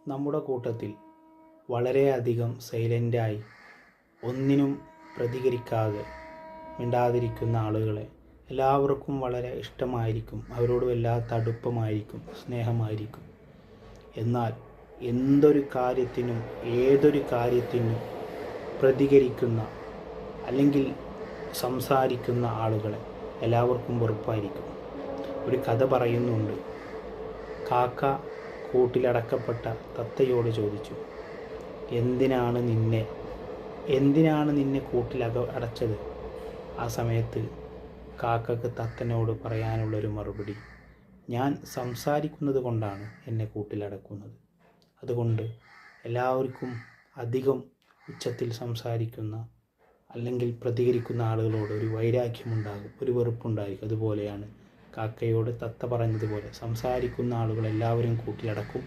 നമ്മുടെ കൂട്ടത്തിൽ വളരെയധികം സൈലൻ്റായി ഒന്നിനും പ്രതികരിക്കാതെ മിണ്ടാതിരിക്കുന്ന ആളുകളെ എല്ലാവർക്കും വളരെ ഇഷ്ടമായിരിക്കും, അവരോട് വല്ലാത്ത അടുപ്പമായിരിക്കും, സ്നേഹമായിരിക്കും. എന്നാൽ എന്തൊരു കാര്യത്തിനും ഏതൊരു കാര്യത്തിനും പ്രതികരിക്കുന്ന അല്ലെങ്കിൽ സംസാരിക്കുന്ന ആളുകളെ എല്ലാവർക്കും വെറുപ്പായിരിക്കും. ഒരു കഥ പറയുന്നുണ്ട്. കാക്ക കൂട്ടിലടക്കപ്പെട്ട തത്തയോട് ചോദിച്ചു, എന്തിനാണ് നിന്നെ അടച്ചത്? ആ സമയത്ത് കാക്കക്ക് തത്തനോട് പറയാനുള്ളൊരു മറുപടി, ഞാൻ സംസാരിക്കുന്നത് കൊണ്ടാണ് എന്നെ കൂട്ടിലടക്കുന്നത്. അതുകൊണ്ട് എല്ലാവർക്കും അധികം ഉച്ചത്തിൽ സംസാരിക്കുന്ന അല്ലെങ്കിൽ പ്രതികരിക്കുന്ന ആളുകളോട് ഒരു വൈരാഗ്യമുണ്ടാകും, ഒരു വെറുപ്പുണ്ടായിരിക്കും. അതുപോലെയാണ് കാക്കയോട് തത്ത പറഞ്ഞതുപോലെ സംസാരിക്കുന്ന ആളുകൾ എല്ലാവരും കൂട്ടിലടക്കും.